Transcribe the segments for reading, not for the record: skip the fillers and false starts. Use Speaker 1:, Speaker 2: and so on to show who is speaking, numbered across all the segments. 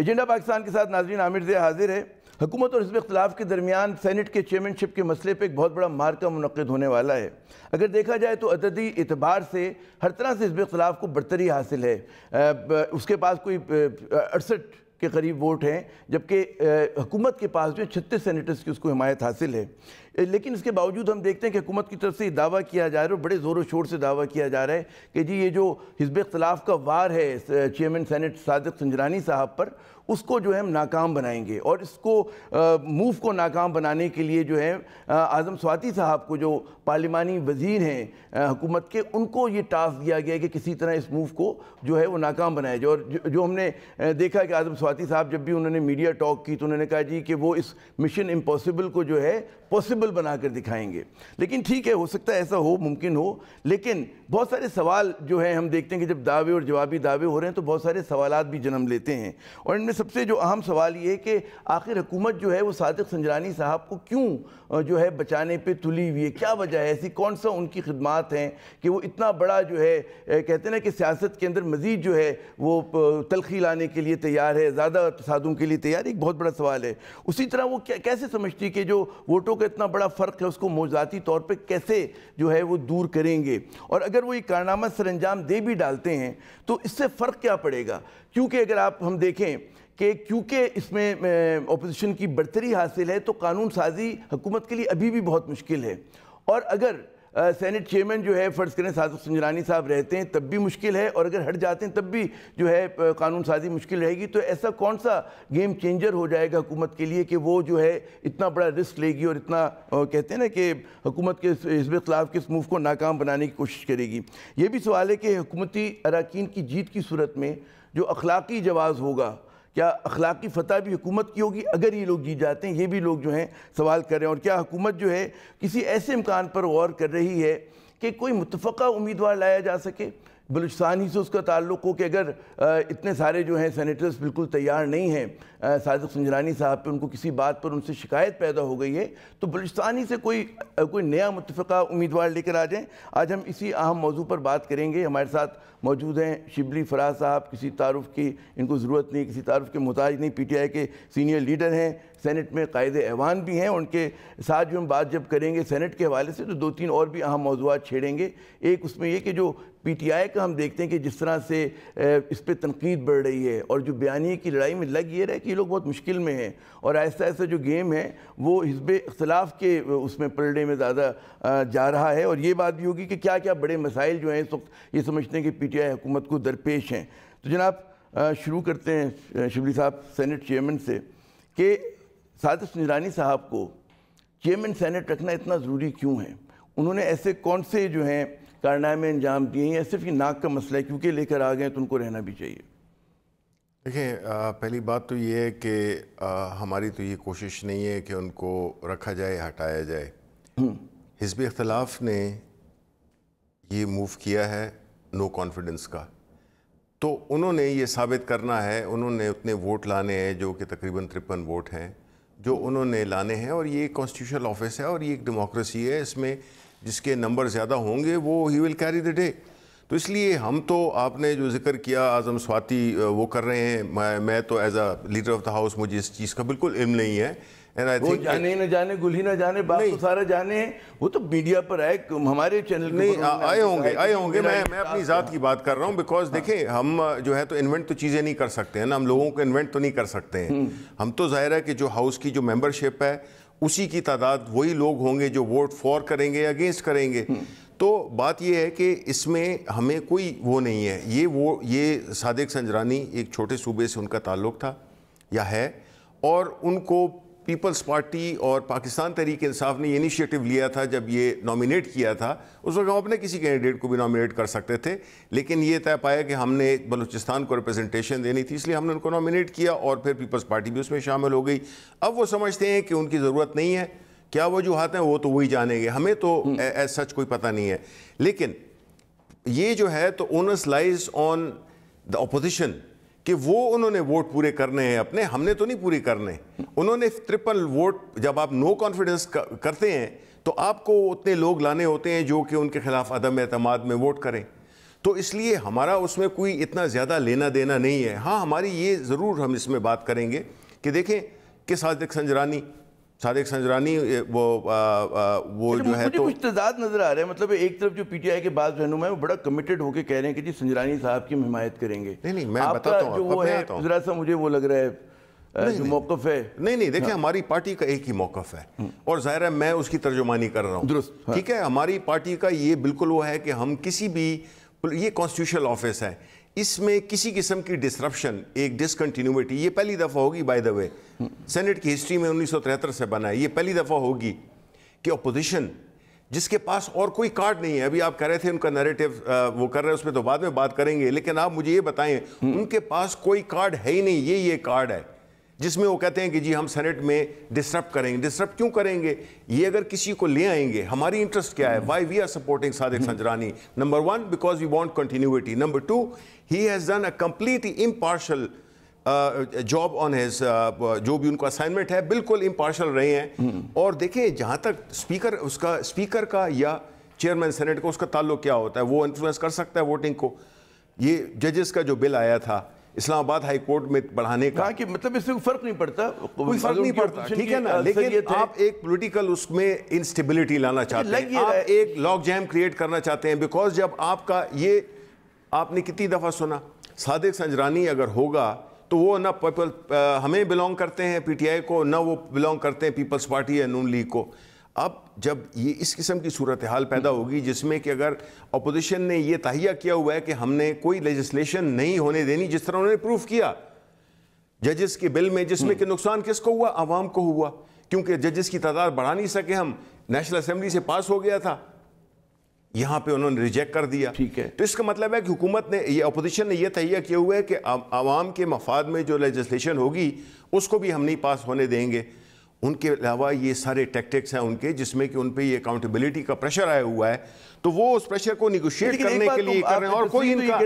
Speaker 1: Agenda Pakistan کے ساتھ ناظرین عامر ضیاء حاضر ہے۔ حکومت اور حزب اختلاف کے درمیان سینٹ کے چیئرمین شپ کے مسئلے پہ ایک بہت بڑا معرکہ منعقد ہونے والا ہے۔ اگر دیکھا جائے تو عددی اعتبار سے ہر طرح سے حزب اختلاف کو برتری حاصل ہے۔ اس کے پاس کوئی 68 کے قریب ووٹ ہیں، جبکہ حکومت کے پاس جو 36 سینیٹرز کی اس کو حمایت حاصل ہے۔ لیکن اس کے باوجود ہم دیکھتے ہیں کہ حکومت کی طرف سے یہ دعویٰ کیا جا رہا ہے اور بڑے زور و شور سے دعویٰ کیا جا رہا ہے کہ جی یہ جو حزب اختلاف کا وار ہے چیئرمین سینٹ صادق سنجرانی صاحب پر، اس کو جو ہے ہم ناکام بنائیں گے، اور اس کو موو کو ناکام بنانے کے لیے جو ہے اعظم سواتی صاحب کو جو پارلیمانی وزیر ہیں حکومت کے، ان کو یہ ٹاسک دیا گیا ہے کہ کسی طرح اس موو کو جو ہے وہ ناکام بنایا جائے۔ اور جو ہم نے دیکھا کہ اعظم سواتی صاحب جب بھی انہوں نے میڈیا ٹاک کی تو انہوں نے کہا جی کہ وہ اس مشن امپاسبل کو جو ہے پاسبل بنا کر دکھائیں گے۔ لیکن ٹھیک ہے، ہو سکتا ہے ایسا ہو، ممکن ہو، لیکن بہت سارے سوال جو ہیں ہم دیکھتے ہیں کہ جب دعوے اور جوابی دعوے ہو رہے ہیں تو بہت سارے سوالات بھی جنم لیتے ہیں، اور ان میں سب سے جو اہم سوال یہ ہے کہ آخر حکومت جو ہے وہ صادق سنجرانی صاحب کو کیوں جو ہے بچانے پہ تلی ہوئی ہے؟ کیا وجہ ہے ایسی؟ کون سا ان کی خدمات ہیں کہ وہ اتنا بڑا جو ہے کہتے ہیں نا کہ سیاست کے اندر مزید جو ہے وہ تلخی لانے کے لیے تیار ہے، زیادہ تصادم کے لیے تیار ہے؟ ایک بہت بڑا سوال ہے۔ اسی طرح وہ کیسے سمجھتی کہ جو ووٹوں کا اتنا بڑا فرق ہے اس کو موضوعاتی طور پہ کیسے جو ہے وہ دور کریں گے؟ اور اگر وہ یہ کارنامہ سر انجام دے بھی ڈالتے ہیں تو اس سے فرق کیا پڑے گا؟ کیونکہ اگر ہم دیکھیں کہ کیونکہ اس میں اپوزیشن کی برتری حاصل ہے تو قانون سازی حکومت کے لیے ابھی بھی بہت مشکل ہے، اور اگر سینٹ چیئرمین جو ہے فرض کریں صادق سنجرانی صاحب رہتے ہیں تب بھی مشکل ہے، اور اگر ہٹ جاتے ہیں تب بھی جو ہے قانون سازی مشکل رہے گی۔ تو ایسا کون سا گیم چینجر ہو جائے گا حکومت کے لیے کہ وہ جو ہے اتنا بڑا رسک لے گی اور اتنا کہتے ہیں نا کہ حکومت کے حزب اختلاف کے اس موو کو ناکام بنانے کی کوشش کرے گی؟ یہ بھی سوال ہے کہ حکومتی اراکین کی جیت کی صورت میں جو اخلاقی جواز ہوگا، کیا اخلاقی فتح بھی حکومت کی ہوگی اگر یہ لوگ جیت جاتے ہیں؟ یہ بھی لوگ جو ہیں سوال کر رہے ہیں۔ اور کیا حکومت جو ہے کسی ایسے امکان پر غور کر رہی ہے کہ کوئی متفقہ امیدوار لایا جا سکے؟ بلوچستان ہی سے اس کا تعلق ہو کہ اگر اتنے سارے جو ہیں سینیٹرز بالکل تیار نہیں ہیں صادق سنجرانی صاحب پہ، ان کو کسی بات پر ان سے شکایت پیدا ہو گئی ہے، تو بلوچستان ہی سے کوئی نیا متفقہ امیدوار لے کر آ جائیں۔ آج ہم اسی اہم موضوع پر بات کریں گے۔ ہمارے ساتھ موجود ہیں شبلی فراز صاحب، کسی تعارف کی ان کو ضرورت نہیں، کسی تعارف کے محتاج نہیں، پی ٹی آئی کے سینئر لیڈر ہیں، سینٹ میں قائد ایوان بھی ہیں۔ ان کے ساتھ جو ہم بات جب کریں گے سینٹ کے حوالے سے تو 2-3 اور بھی اہم موضوعات چھیڑیں گے۔ ایک اس میں یہ کہ جو پی ٹی آئی کا ہم دیکھتے ہیں کہ جس طرح سے اس پہ تنقید بڑھ رہی ہے، اور جو بیانیے کی لڑائی میں لگ یہ رہا ہے کہ یہ لوگ بہت مشکل میں ہیں، اور آہستہ آہستہ جو گیم ہے وہ حزب اختلاف کے اس میں پلڑے میں زیادہ جا رہا ہے۔ اور یہ بات بھی ہوگی کہ کیا کیا بڑے مسائل جو ہیں اس وقت یہ سمجھتے ہیں کہ پی ٹی آئی حکومت کو درپیش ہیں۔ تو جناب شروع کرتے ہیں شبلی صاحب سینٹ چیئرمین سے کہ صادق سنجرانی صاحب کو چیئرمین سینٹ رکھنا اتنا ضروری کیوں ہے؟ انہوں نے ایسے کون سے جو ہیں کارنامے انجام دیے ہیں، یا صرف یہ ناک کا مسئلہ ہے کیونکہ لے کر آ گئے تو ان کو رہنا بھی چاہیے؟
Speaker 2: دیکھیں، پہلی بات تو یہ ہے کہ ہماری تو یہ کوشش نہیں ہے کہ ان کو رکھا جائے، ہٹایا جائے۔ حزب اختلاف نے یہ موو کیا ہے نو کانفیڈنس کا، تو انہوں نے یہ ثابت کرنا ہے، انہوں نے اتنے ووٹ لانے ہیں جو کہ تقریباً 53 ووٹ ہیں جو انہوں نے لانے ہیں، اور یہ کانسٹیٹیوشنل آفس ہے اور یہ ایک ڈیموکریسی ہے، اس میں جس کے نمبر زیادہ ہوں گے وہ ہی ول کیری دی ڈے۔ تو اس لیے ہم تو آپ نے جو ذکر کیا اعظم سواتی وہ کر رہے ہیں، میں تو as a leader of the house مجھے اس چیز کا بالکل علم نہیں ہے۔
Speaker 1: وہ جانے نہ جانے، گل ہی نہ جانے، باپ تو سارا جانے ہیں، وہ تو میڈیا پر آئے، ہمارے چینل
Speaker 2: نہیں آئے ہوں گے، میں اپنی ذات کی بات کر رہا ہوں، بیکاز دیکھیں ہم جو ہے تو انوینٹ تو چیزیں نہیں کر سکتے ہیں نا، ہم لوگوں کو انوینٹ تو نہیں کر سکتے ہیں۔ ہم تو ظاہر ہے کہ جو ہاؤس کی جو ممبرشپ ہے اسی کی تعداد وہی لوگ ہوں گے جو ووٹ فور کریں گے یا اگینسٹ کریں گے۔ تو بات یہ ہے کہ اس میں ہمیں کوئی وہ نہیں ہے، یہ صادق سنجرانی ایک چھوٹے صوبے سے ان کا تعلق تھا یا ہے، اور ان کو پیپلز پارٹی اور پاکستان تحریک انصاف نے یہ انیشیٹو لیا تھا جب یہ نامینیٹ کیا تھا، اس وقت ہم اپنے کسی کینڈیڈیٹ کو بھی نامینیٹ کر سکتے تھے، لیکن یہ طے پایا کہ ہم نے بلوچستان کو ریپرزنٹیشن دینی تھی، اس لیے ہم نے ان کو نامینیٹ کیا، اور پھر پیپلز پارٹی بھی اس میں شامل ہو گئی۔ اب وہ سمجھتے ہیں کہ ان کی ضرورت نہیں ہے، کیا وجوہات ہیں وہ تو وہی جانیں گے، ہمیں تو ایز سچ کوئی پتہ نہیں ہے۔ لیکن یہ جو ہے تو اونس لائز آن دا اپوزیشن کہ وہ انہوں نے ووٹ پورے کرنے ہیں اپنے، ہم نے تو نہیں پوری کرنے۔ انہوں نے 53 ووٹ، جب آپ نو کانفیڈنس کرتے ہیں تو آپ کو اتنے لوگ لانے ہوتے ہیں جو کہ ان کے خلاف عدم اعتماد میں ووٹ کریں۔ تو اس لیے ہمارا اس میں کوئی اتنا زیادہ لینا دینا نہیں ہے. ہاں ہماری یہ ضرور ہم اس میں بات کریں گے کہ دیکھیں کہ صادق سنجرانی وہ جو ہے تو
Speaker 1: کچھ تضاد نظر آ رہا ہے. مطلب ایک طرف جو پی ٹی آئی کے بعض رہنما ہیں وہ بڑا کمیٹڈ ہو کے کہہ رہے ہیں کہ جی سنجرانی صاحب کی ہم حمایت کریں گے.
Speaker 2: نہیں میں بتاتا ہوں,
Speaker 1: جو وہ ہے ذرا سا مجھے وہ لگ رہا ہے جو موقف ہے.
Speaker 2: نہیں دیکھیں ہماری پارٹی کا ایک ہی موقف ہے اور ظاہر ہے میں اس کی ترجمانی کر رہا ہوں.
Speaker 1: درست,
Speaker 2: ٹھیک ہے. ہماری پارٹی کا یہ بالکل وہ ہے کہ ہم کسی بھی, یہ کانسٹیٹیوشنل آفس ہے, اس میں کسی قسم کی ڈسرپشن, ایک ڈسکنٹینیوٹی, یہ پہلی دفعہ ہوگی بائی دا وے سینٹ کی ہسٹری میں 1973 سے بنا ہے, یہ پہلی دفعہ ہوگی کہ اپوزیشن جس کے پاس اور کوئی کارڈ نہیں ہے. ابھی آپ کہہ رہے تھے ان کا نیریٹو وہ کر رہے ہیں, اس میں تو بعد میں بات کریں گے, لیکن آپ مجھے یہ بتائیں ان کے پاس کوئی کارڈ ہے ہی نہیں. یہ کارڈ ہے جس میں وہ کہتے ہیں کہ جی ہم سینٹ میں ڈسٹرپ کریں گے. ڈسٹرپ کیوں کریں گے؟ یہ اگر کسی کو لے آئیں گے, ہماری انٹرسٹ کیا ہے؟ Why we are supporting Sadiq Sanjrani. Number 1 because we want continuity. Number 2 he has done a completely impartial job on his, جو بھی ان کو اسائنمنٹ ہے بالکل امپارشل رہے ہیں. اور دیکھیں جہاں تک اسپیکر کا یا چیئرمین سینٹ کا اس کا تعلق کیا ہوتا ہے, وہ انفلوئنس کر سکتا ہے ووٹنگ کو. یہ ججز کا جو بل آیا تھا اسلام آباد ہائی کورٹ میں بڑھانے کا,
Speaker 1: کہ مطلب اس سے فرق نہیں پڑتا,
Speaker 2: کوئی فرق نہیں پڑتا, ٹھیک ہے نا, لیکن آپ ایک پولیٹیکل اس میں انسٹیبلٹی لانا چاہتے ہیں, آپ ایک لاک جیم کریٹ کرنا چاہتے ہیں. بیکاز جب آپ کا یہ, آپ نے کتنی دفعہ سنا صادق سنجرانی اگر ہوگا تو وہ نہ ہمیں بلونگ کرتے ہیں پی ٹی آئی کو, نہ وہ بلونگ کرتے ہیں پیپلز پارٹی یا نون لیگ کو. اب جب یہ اس قسم کی صورتحال پیدا ہوگی جس میں کہ اگر اپوزیشن نے یہ تہیہ کیا ہوا ہے کہ ہم نے کوئی لیجسلیشن نہیں ہونے دینی, جس طرح انہوں نے پروف کیا ججز کے بل میں, جس میں کہ نقصان کس کو ہوا؟ عوام کو ہوا, کیونکہ ججز کی تعداد بڑھا نہیں سکے ہم. نیشنل اسمبلی سے پاس ہو گیا تھا, یہاں پہ انہوں نے ریجیکٹ کر دیا.
Speaker 1: ٹھیک ہے,
Speaker 2: تو اس کا مطلب ہے کہ حکومت نے, یہ اپوزیشن نے یہ تہیہ کیا ہوا ہے کہ عوام کے مفاد میں جو لیجسلیشن ہوگی اس کو بھی ہم نہیں پاس ہونے دیں گے. ان کے علاوہ یہ سارے ٹیکٹکس ہیں ان کے, جس میں کہ ان پہ یہ اکاؤنٹیبلٹی کا پریشر آیا ہوا ہے, تو وہ اس پریشر کو نیگوشیٹ کرنے کے لیے کر رہے ہیں. اور کوئی ان کا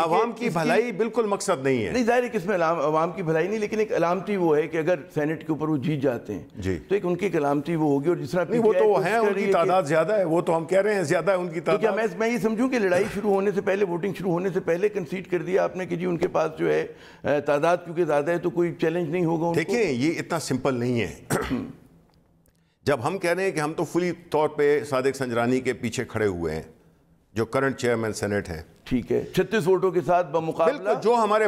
Speaker 2: عوام کی بھلائی بالکل مقصد نہیں ہے.
Speaker 1: نہیں ظاہر ہے کہ اس میں عوام کی بھلائی نہیں, لیکن ایک علامتی وہ ہے کہ اگر سینٹ کے اوپر وہ جیت جاتے ہیں تو ایک ان کی علامتی وہ ہوگی. اور جس طرح
Speaker 2: وہ تو ہیں, ان کی تعداد زیادہ ہے, وہ تو ہم کہہ رہے ہیں زیادہ ہے ان کی تعداد.
Speaker 1: کیا میں یہ سمجھوں کہ لڑائی شروع ہونے سے پہلے, ووٹنگ شروع ہونے سے پہلے کنسیڈ کر دیا آپ نے کہ جی ان کے پاس جو ہے تعداد کیونکہ زیادہ ہے تو کوئی چیلنج نہیں ہوگا؟
Speaker 2: دیکھیں یہ اتنا سمپل نہیں ہے. جب ہم کہہ رہے ہیں کہ ہم تو فلی طور پہ صادق سنجرانی کے پیچھے کھڑے ہوئے ہیں جو کرنٹ چیئرمین سینٹ ہیں,
Speaker 1: ٹھیک ہے, 36 ووٹوں کے ساتھ بمقابلہ
Speaker 2: جو ہمارے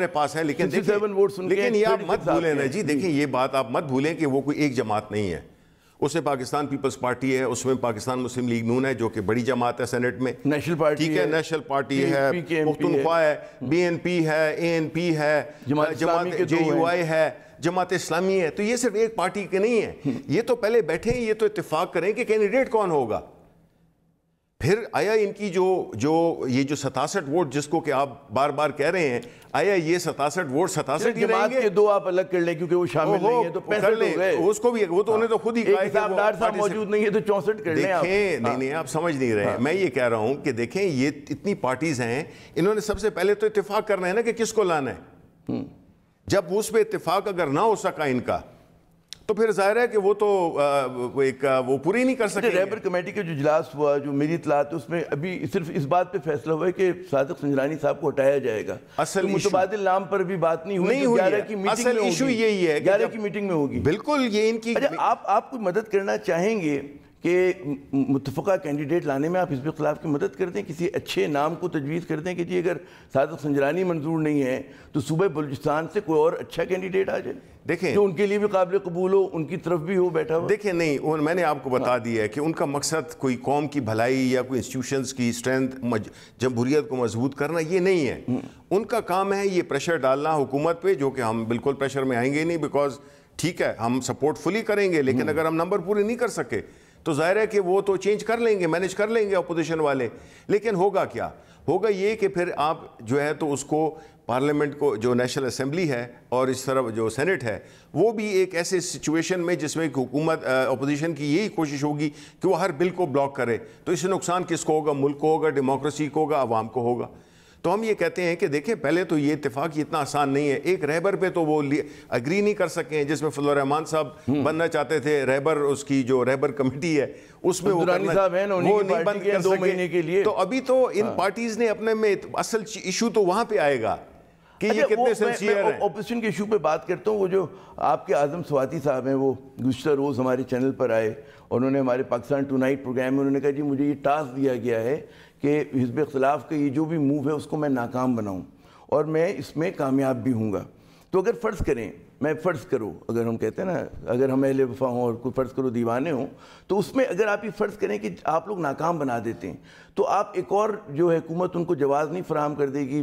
Speaker 2: پاس ہے, لیکن یہ آپ مت بھولیں نا جی, دیکھیں یہ بات آپ مت بھولیں کہ وہ کوئی ایک جماعت نہیں ہے. اس میں پاکستان پیپلز پارٹی ہے, اس میں پاکستان مسلم لیگ نون ہے جو کہ بڑی جماعت ہے سینٹ میں,
Speaker 1: نیشنل پارٹی,
Speaker 2: ٹھیک ہے, نیشنل پارٹی ہے, پختونخوا ہے, بی این پی ہے, اے این پی ہے, جماعت جے یو آئی ہے, جماعت اسلامی ہے. تو یہ صرف ایک پارٹی کے نہیں ہے. یہ تو پہلے بیٹھے ہیں, یہ تو اتفاق کریں کہ کینڈیڈیٹ کون ہوگا. پھر آیا ان کی یہ جو 67 ووٹ جس کو کہ آپ بار بار کہہ رہے ہیں, آیا یہ 67 ووٹ 67 ہی رہیں گے؟
Speaker 1: دو آپ الگ کر لیں کیونکہ وہ شامل نہیں ہیں تو 65 ہو گئے.
Speaker 2: اس کو بھی, وہ تو انہیں تو خود ہی کہا ہے کہ
Speaker 1: حسابدار صاحب موجود نہیں ہے تو 64 کر لیں آپ.
Speaker 2: دیکھیں نہیں آپ سمجھ نہیں رہے. میں یہ کہہ رہا ہوں کہ دیکھیں یہ اتنی پارٹیز ہیں, انہوں نے سب سے پہلے تو اتفاق کرنا ہے نا کہ کس کو لانا ہے. جب اس پہ اتفاق اگر نہ ہو سکا ان کا تو پھر ظاہر ہے کہ وہ تو وہ پوری نہیں کر سکتے.
Speaker 1: رہبر کمیٹی کا جو اجلاس ہوا, جو میری اطلاعات, اس میں ابھی صرف اس بات پہ فیصلہ ہوا ہے کہ صادق سنجرانی صاحب کو ہٹایا جائے گا.
Speaker 2: اصل
Speaker 1: متبادل نام پر بھی بات نہیں ہوئی, 11 کی میٹنگ میں ہوگی.
Speaker 2: ایشو یہی ہے
Speaker 1: 11 کی میٹنگ میں ہوگی.
Speaker 2: بالکل یہ ان کی.
Speaker 1: اچھا آپ کوئی مدد کرنا چاہیں گے کہ متفقہ کینڈیڈیٹ لانے میں آپ حزب اختلاف کی مدد کر دیں, کسی اچھے نام کو تجویز کر دیں کہ جی اگر صادق سنجرانی منظور نہیں ہے تو صوبہ بلوچستان سے کوئی اور اچھا کینڈیڈیٹ آ جائے
Speaker 2: دیکھیں
Speaker 1: جو ان کے لیے بھی قابل قبول ہو, ان کی طرف بھی ہو بیٹھا ہو.
Speaker 2: دیکھیں نہیں, میں نے آپ کو بتا دیا ہے کہ ان کا مقصد کوئی قوم کی بھلائی یا کوئی انسٹیٹیوشنز کی اسٹرینتھ, جمہوریت کو مضبوط کرنا یہ نہیں ہے. ان کا کام ہے یہ پریشر ڈالنا حکومت پہ, جو کہ ہم بالکل پریشر میں آئیں گے نہیں, بیکاز ٹھیک ہے ہم سپورٹ فلی کریں گے, لیکن اگر ہم نمبر پورے نہیں کر سکے تو ظاہر ہے کہ وہ تو چینج کر لیں گے, مینیج کر لیں گے اپوزیشن والے. لیکن ہوگا کیا, ہوگا یہ کہ پھر آپ جو ہے تو اس کو پارلیمنٹ کو, جو نیشنل اسمبلی ہے اور اس طرف جو سینٹ ہے, وہ بھی ایک ایسے سچویشن میں جس میں حکومت اپوزیشن کی یہی کوشش ہوگی کہ وہ ہر بل کو بلاک کرے. تو اس سے نقصان کس کو ہوگا؟ ملک کو ہوگا, ڈیموکریسی کو ہوگا, عوام کو ہوگا. تو ہم یہ کہتے ہیں کہ دیکھیں پہلے تو یہ اتفاق اتنا آسان نہیں ہے. ایک رہبر پہ تو وہ اگری نہیں کر سکے, جس میں فضل الرحمان صاحب بننا چاہتے تھے رہبر, اس کی جو رہبر کمیٹی ہے اس میں وہ نہیں بند کر سکے. تو ابھی تو ان پارٹیز نے اپنے میں اصل ایشو تو وہاں پہ آئے گا کہ یہ کتنے سنسیئر ہیں.
Speaker 1: اپوزیشن کے ایشو پہ بات کرتا ہوں. وہ جو آپ کے اعظم سواتی صاحب ہیں, وہ گزشتہ روز ہمارے چینل پر آئے, انہوں نے ہمارے پاکستان ٹو نائٹ پروگرام میں انہوں نے کہا جی مجھے یہ ٹاسک دیا گیا ہے کہ حزب اختلاف کا یہ جو بھی موو ہے اس کو میں ناکام بناؤں اور میں اس میں کامیاب بھی ہوں گا. تو اگر فرض کریں, میں فرض کرو, اگر ہم کہتے ہیں نا اگر ہم اہل وفا ہوں اور کوئی فرض کرو دیوانے ہوں, تو اس میں اگر آپ یہ فرض کریں کہ آپ لوگ ناکام بنا دیتے ہیں تو آپ ایک اور جو ہے حکومت ان کو جواز نہیں فراہم کر دے گی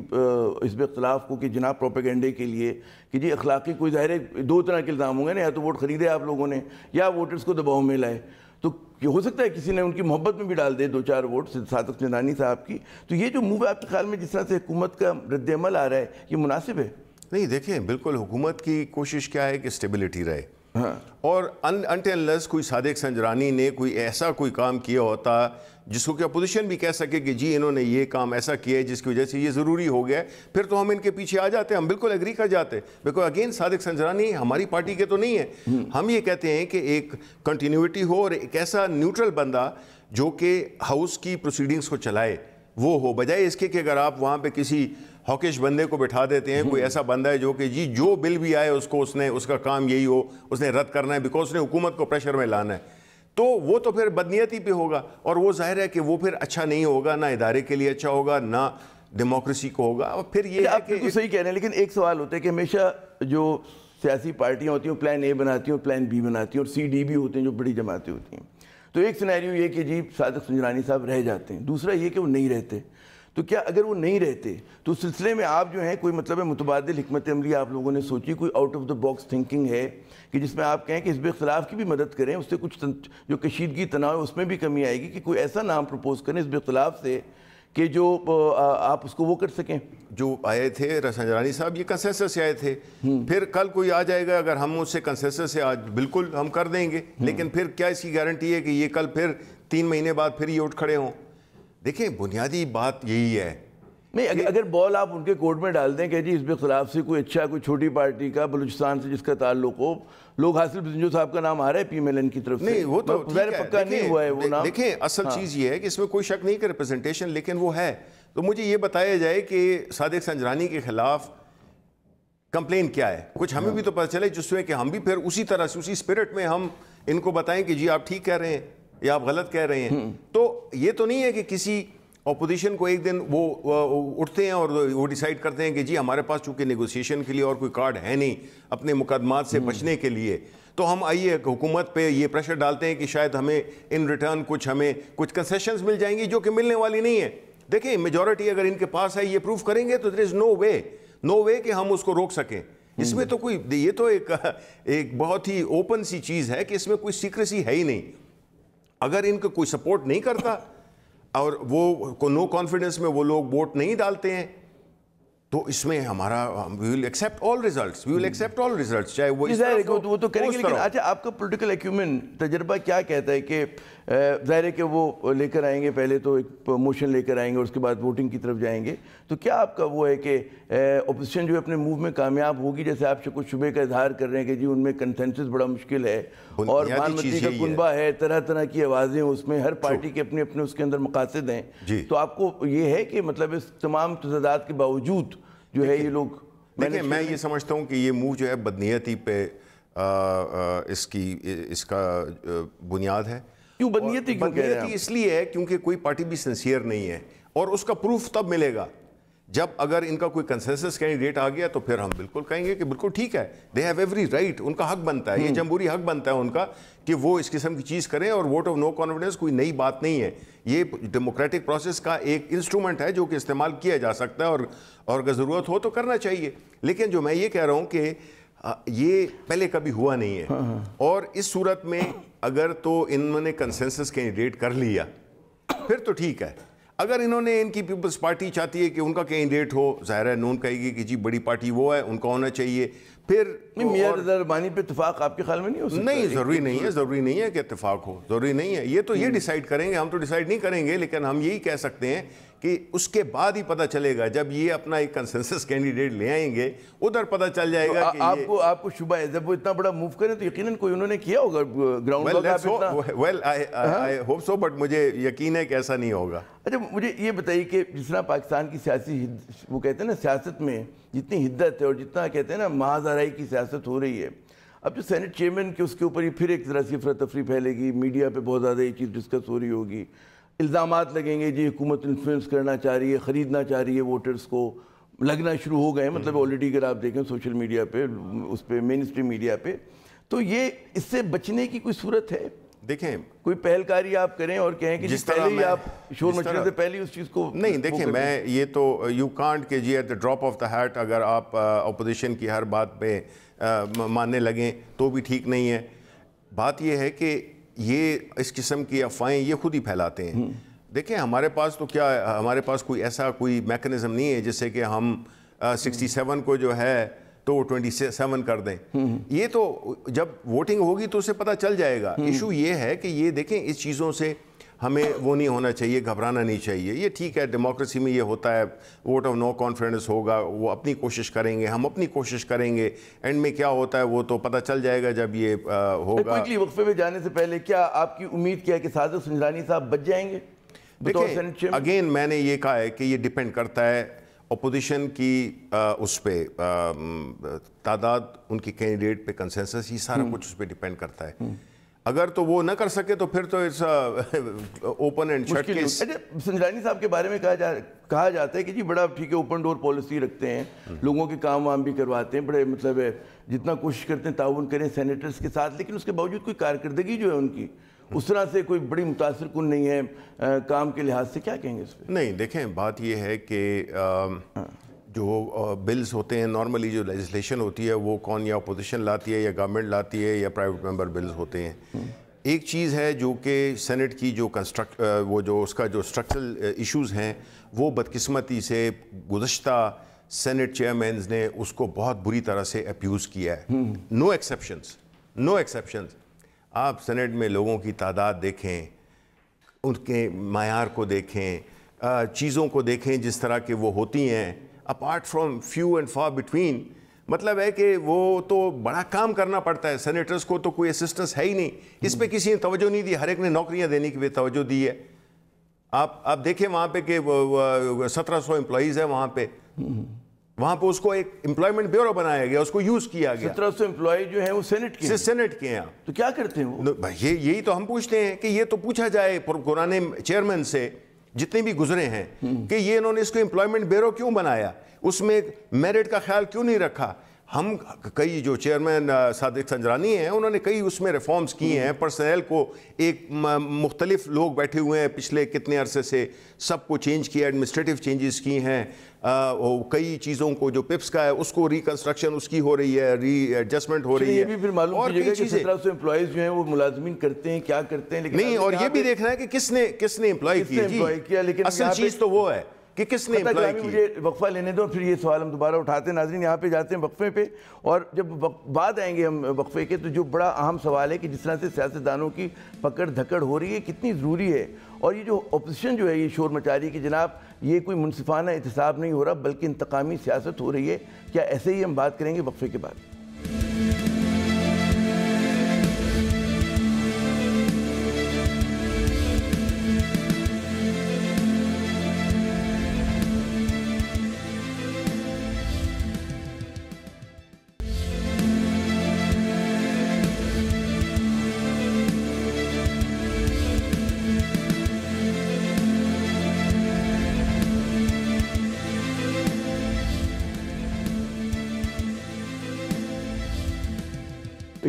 Speaker 1: حزب اختلاف کو کہ جناب پروپیگنڈے کے لیے کہ جی اخلاقی کوئی ظاہر ہے دو طرح کے الزام ہوں گے نا, یا تو ووٹ خریدے آپ لوگوں نے یا ووٹرز کو دباؤ میں لائے. تو ہو سکتا ہے کسی نے ان کی محبت میں بھی ڈال دے 2-4 ووٹ صادق چندانی صاحب کی. تو یہ جو موو ہے آپ کے خیال میں جس طرح سے حکومت کا رد عمل آ رہا ہے یہ مناسب ہے؟
Speaker 2: نہیں دیکھیں, بالکل حکومت کی کوشش کیا ہے کہ اسٹیبلٹی رہے, اور انٹل انلیس کوئی صادق سنجرانی نے کوئی ایسا کوئی کام کیا ہوتا جس کو کہ اپوزیشن بھی کہہ سکے کہ جی انہوں نے یہ کام ایسا کیا ہے جس کی وجہ سے یہ ضروری ہو گیا ہے, پھر تو ہم ان کے پیچھے آ جاتے ہیں, ہم بالکل ایگری کر جاتے. بیکاز اگین صادق سنجرانی ہماری پارٹی کے تو نہیں ہے. ہم یہ کہتے ہیں کہ ایک کنٹینیوٹی ہو اور ایک ایسا نیوٹرل بندہ جو کہ ہاؤس کی پروسیڈنگز کو چلائے وہ ہو, بجائے اس کے کہ اگر آپ وہاں پہ کسی ہاکش بندے کو بٹھا دیتے ہیں, کوئی ایسا بندہ ہے جو کہ جی جو بل بھی آئے اس کو اس کا کام یہی ہو, اس نے رد کرنا ہے بیکاز اس نے حکومت کو پریشر میں لانا ہے, تو وہ تو پھر بدنیتی پہ ہوگا, اور وہ ظاہر ہے کہ وہ پھر اچھا نہیں ہوگا, نہ ادارے کے لیے اچھا ہوگا نہ ڈیموکریسی کو ہوگا. اور پھر یہ
Speaker 1: آپ بالکل صحیح کہہ رہے ہیں, لیکن ایک سوال ہوتا ہے کہ ہمیشہ جو سیاسی پارٹیاں ہوتی ہیں پلان اے بناتی ہیں اور پلان بی بناتی ہیں اور سی ڈی بھی ہوتے ہیں جو بڑی جماعتیں ہوتی ہیں. تو ایک سینیریو یہ کہ جی صادق سنجرانی صاحب رہ جاتے ہیں, دوسرا یہ کہ وہ نہیں رہتے. تو کیا اگر وہ نہیں رہتے تو اس سلسلے میں آپ جو ہیں کوئی مطلب ہے متبادل حکمت عملی آپ لوگوں نے سوچی, کوئی out of the box thinking ہے کہ جس میں آپ کہیں کہ حزب اختلاف کی بھی مدد کریں, اس سے کچھ جو کشیدگی تناؤ ہے اس میں بھی کمی آئے گی, کہ کوئی ایسا نام پروپوز کریں حزب اختلاف سے کہ جو آپ اس کو وہ کر سکیں؟
Speaker 2: جو آئے تھے سنجرانی صاحب یہ کنسنسس سے آئے تھے, پھر کل کوئی آ جائے گا اگر ہم اس سے کنسنسس سے آج بالکل ہم کر دیں گے, لیکن پھر کیا اس کی گارنٹی ہے کہ یہ کل پھر 3 مہینے بعد پھر یہ اٹھ کھڑے ہوں؟ دیکھیں بنیادی بات یہی ہے.
Speaker 1: نہیں, اگر بال آپ ان کے کورٹ میں ڈال دیں کہ جی حزب اختلاف سے کوئی اچھا کوئی چھوٹی پارٹی کا بلوچستان سے جس کا تعلق ہو, لوگ حاصل بزنجو صاحب کا نام آ رہا ہے پی میلن کی طرف سے,
Speaker 2: نہیں وہ تو
Speaker 1: پکا نہیں ہوا ہے وہ نام.
Speaker 2: دیکھیں اصل چیز یہ ہے کہ اس میں کوئی شک نہیں کہ ریپرزنٹیشن لیکن وہ ہے. تو مجھے یہ بتایا جائے کہ صادق سنجرانی کے خلاف کمپلین کیا ہے, کچھ ہمیں بھی تو پتہ چلے جس میں کہ ہم بھی پھر اسی طرح سے اسی اسپرٹ میں ہم ان کو بتائیں کہ جی آپ ٹھیک کہہ رہے ہیں یا آپ غلط کہہ رہے ہیں. تو یہ تو نہیں ہے کہ کسی اپوزیشن کو ایک دن وہ اٹھتے ہیں اور وہ ڈیسائیڈ کرتے ہیں کہ جی ہمارے پاس چونکہ نیگوسیشن کے لیے اور کوئی کارڈ ہے نہیں اپنے مقدمات سے بچنے کے لیے, تو ہم آئیے حکومت پہ یہ پریشر ڈالتے ہیں کہ شاید ہمیں ان ریٹرن ہمیں کچھ کنسیشنز مل جائیں گی جو کہ ملنے والی نہیں ہے. دیکھیں میجورٹی اگر ان کے پاس ہے یہ پروف کریں گے تو دیر از نو وے کہ ہم اس کو روک سکیں. اس میں تو کوئی یہ تو ایک بہت ہی اوپن سی چیز ہے کہ اس میں کوئی سیکریسی ہے ہی نہیں. اگر ان کو کوئی سپورٹ نہیں کرتا اور وہ نو کانفیڈنس میں وہ لوگ ووٹ نہیں ڈالتے ہیں تو اس میں ہمارا وی ول ایکسیپٹ آل ریزلٹس چاہے وہ
Speaker 1: تو کریں گے. لیکن اچھا آپ کا پولیٹیکل ایکیومن تجربہ کیا کہتا ہے کہ ظاہر ہے کہ وہ لے کر آئیں گے, پہلے تو ایک موشن لے کر آئیں گے اور اس کے بعد ووٹنگ کی طرف جائیں گے, تو کیا آپ کا وہ ہے کہ اپوزیشن جو ہے اپنے موو میں کامیاب ہوگی؟ جیسے آپ سے کچھ شبے کا اظہار کر رہے ہیں کہ جی ان میں کنسنسس بڑا مشکل ہے اور بھانمتی کا کنبہ ہے, طرح طرح کی آوازیں اس میں, ہر پارٹی کے اپنے اپنے اس کے اندر مقاصد ہیں. تو آپ کو یہ ہے کہ مطلب اس تمام تضادات کے باوجود جو ہے یہ لوگ,
Speaker 2: دیکھیں میں یہ سمجھتا ہوں کہ یہ موو جو ہے بدنیتی پہ اس کا بنیاد ہے.
Speaker 1: کیوں بدنیتی کیوں کہہ رہے ہیں؟
Speaker 2: بدنیتی اس لیے ہے کیونکہ کوئی پارٹی بھی سنسیئر نہیں ہے, اور اس کا پروف تب ملے گا جب اگر ان کا کوئی کنسنسس کینڈیڈیٹ آ گیا تو پھر ہم بالکل کہیں گے کہ بالکل ٹھیک ہے, دے ہیو ایوری رائٹ, ان کا حق بنتا ہے, یہ جمہوری حق بنتا ہے ان کا کہ وہ اس قسم کی چیز کریں. اور ووٹ آف نو کانفیڈنس کوئی نئی بات نہیں ہے, یہ ڈیموکریٹک پروسیس کا ایک انسٹرومنٹ ہے جو کہ استعمال کیا جا سکتا ہے, اور اگر ضرورت ہو تو کرنا چاہیے. لیکن جو میں یہ کہہ رہا ہوں کہ یہ پہلے کبھی ہوا نہیں ہے, اور اس صورت میں اگر تو انہوں نے کنسنسس کینڈیڈیٹ کر لیا پھر تو ٹھیک ہے. اگر انہوں نے ان کی پیپلز پارٹی چاہتی ہے کہ ان کا کینڈیڈیٹ ہو, ظاہر ہے نون کہے گی کہ جی بڑی پارٹی وہ ہے ان کا ہونا چاہیے, پھر
Speaker 1: میاں رضا ربانی پہ اتفاق آپ کے خیال میں نہیں ہو سکتا؟
Speaker 2: نہیں, ضروری نہیں ہے کہ اتفاق ہو, ضروری نہیں ہے. یہ تو یہ ڈیسائیڈ کریں گے, ہم تو ڈیسائیڈ نہیں کریں گے, لیکن ہم یہی کہہ سکتے ہیں کہ اس کے بعد ہی پتہ چلے گا، جب یہ اپنا ایک کنسنسس کینڈیڈیٹ لے آئیں گے ادھر پتہ چل جائے گا کہ
Speaker 1: آپ کو شبہ ہے جب وہ اتنا بڑا موو کریں تو یقیناً کوئی انہوں نے کیا ہوگا ground work.
Speaker 2: Well I hope so, but مجھے یقین ہے کہ ایسا نہیں ہوگا.
Speaker 1: اچھا مجھے یہ بتائیے کہ جس طرح پاکستان کی سیاسی وہ کہتے ہیں نا سیاست میں جتنی حدت ہے اور جتنا کہتے ہیں نا محاذ آرائی کی سیاست ہو رہی ہے، اب جو سینٹ چیئرمین کے اس کے اوپر ہی پھر ایک طرح سے افراتفری پھیلے گی، میڈیا پہ بہت زیادہ یہ چیز ڈسکس ہو رہی ہوگی، الزامات لگیں گے جی حکومت انفلوئنس کرنا چاہ رہی ہے، خریدنا چاہ رہی ہے ووٹرز کو، لگنا شروع ہو گئے ہیں. مطلب آلریڈی اگر آپ دیکھیں سوشل میڈیا پہ، اس پہ مین اسٹریم میڈیا پہ، تو یہ اس سے بچنے کی کوئی صورت ہے؟
Speaker 2: دیکھیں
Speaker 1: کوئی پہل کاری آپ کریں اور کہیں کہ جس پہلے ہی آپ شور مچنے سے پہلے اس چیز کو
Speaker 2: نہیں. دیکھیں میں یہ تو یو کانٹ کہ جی at the drop of the hat اگر آپ اپوزیشن کی ہر بات پہ ماننے لگیں تو بھی ٹھیک نہیں ہے. بات یہ ہے کہ یہ اس قسم کی افواہیں یہ خود ہی پھیلاتے ہیں. دیکھیں ہمارے پاس تو کیا ہے، ہمارے پاس کوئی ایسا کوئی میکنزم نہیں ہے جس سے کہ ہم 67 کو جو ہے تو 27 کر دیں. یہ تو جب ووٹنگ ہوگی تو اسے پتہ چل جائے گا. ایشو یہ ہے کہ یہ دیکھیں اس چیزوں سے ہمیں وہ نہیں ہونا چاہیے، گھبرانا نہیں چاہیے. یہ ٹھیک ہے، ڈیموکریسی میں یہ ہوتا ہے، ووٹ آف نو کانفیڈنس ہوگا، وہ اپنی کوشش کریں گے، ہم اپنی کوشش کریں گے، اینڈ میں کیا ہوتا ہے وہ تو پتہ چل جائے گا جب یہ ہوگا.
Speaker 1: کوئکلی وقفے میں جانے سے پہلے کیا آپ کی امید کیا ہے کہ صادق سنجرانی صاحب بچ جائیں گے؟
Speaker 2: دیکھیں اگین میں نے یہ کہا ہے کہ یہ ڈیپینڈ کرتا ہے اپوزیشن کی اس پہ تعداد، ان کی کینڈیڈیٹ پہ کنسنسس، یہ سارا کچھ اس پہ ڈیپینڈ کرتا ہے. اگر تو وہ نہ کر سکے تو پھر تو it's open and shut case.
Speaker 1: Sanjrani صاحب کے بارے میں کہا جاتا ہے کہ جی بڑا ٹھیک ہے اوپن ڈور پالیسی رکھتے ہیں، لوگوں کے کام وام بھی کرواتے ہیں، بڑے مطلب ہے جتنا کوشش کرتے ہیں تعاون کریں سینیٹرز کے ساتھ، لیکن اس کے باوجود کوئی کارکردگی جو ہے ان کی اس طرح سے کوئی بڑی متاثر کن نہیں ہے کام کے لحاظ سے. کیا کہیں گے اس پہ؟
Speaker 2: نہیں دیکھیں بات یہ ہے کہ جو بلز ہوتے ہیں نارملی، جو لیجسلیشن ہوتی ہے وہ کون یا اپوزیشن لاتی ہے یا گورنمنٹ لاتی ہے یا پرائیویٹ ممبر بلز ہوتے ہیں. ایک چیز ہے جو کہ سینٹ کی جو وہ جو اس کا جو اسٹرکچرل ایشوز ہیں وہ بدقسمتی سے گزشتہ سینٹ چیئرمینز نے اس کو بہت بری طرح سے اپیوز کیا ہے. نو ایکسیپشنز. آپ سینٹ میں لوگوں کی تعداد دیکھیں، ان کے معیار کو دیکھیں، چیزوں کو دیکھیں جس طرح کہ وہ ہوتی ہیں، apart from few and for between. مطلب ہے کہ وہ تو بڑا کام کرنا پڑتا ہے، سینیٹرز کو تو کوئی اسسٹنس ہے ہی نہیں. اس پہ کسی نے توجہ نہیں دی، ہر ایک نے نوکریاں دینے کی بھی توجہ دی ہے. آپ دیکھیں وہاں پہ کہ 1700 امپلائیز ہیں وہاں پہ اس کو ایک امپلائمنٹ بیورو بنایا گیا، اس کو یوز کیا گیا.
Speaker 1: 1700 امپلائی جو ہیں وہ
Speaker 2: سینٹ کے ہیں.
Speaker 1: تو کیا کرتے ہیں وہ؟
Speaker 2: یہی تو ہم پوچھتے ہیں کہ یہ تو پوچھا جائے پرانے چیئرمین سے جتنے بھی گزرے ہیں کہ یہ انہوں نے اس کو امپلائمنٹ بیورو کیوں بنایا، اس میں میرٹ کا خیال کیوں نہیں رکھا. ہم کئی جو چیئرمین صادق سنجرانی ہیں انہوں نے کئی اس میں ریفارمز کیے ہیں. پرسنل کو ایک مختلف لوگ بیٹھے ہوئے ہیں پچھلے کتنے عرصے سے، سب کو چینج کیا، ایڈمنسٹریٹو چینجز کی ہیں. کئی چیزوں کو جو پپس کا ہے اس کو ریکنسٹرکشن اس کی ہو رہی ہے، ری ایڈجسٹمنٹ ہو رہی ہے.
Speaker 1: یہ بھی پھر معلوم کیجیے گا کہ 1700 امپلائیز جو ہیں وہ ملازمین کرتے ہیں کیا کرتے ہیں،
Speaker 2: نہیں. اور یہ بھی دیکھنا ہے کہ کس نے امپلائی کیا. لیکن اصل چیز تو وہ ہے کہ کس نے امپلائی کی.
Speaker 1: مجھے وقفہ لینے دو، پھر یہ سوال ہم دوبارہ اٹھاتے ہیں. ناظرین یہاں پہ جاتے ہیں وقفے پہ، اور جب بعد آئیں گے ہم وقفے کے تو جو بڑا اہم سوال ہے کہ جس طرح سے سیاستدانوں کی پکڑ دھکڑ ہو رہی ہے کتنی ضروری ہے، اور یہ جو اپوزیشن جو ہے یہ شور مچا رہی ہے کہ جناب یہ کوئی منصفانہ احتساب نہیں ہو رہا بلکہ انتقامی سیاست ہو رہی ہے. کیا ایسے ہی ہم بات کریں گے وقفے کے بعد.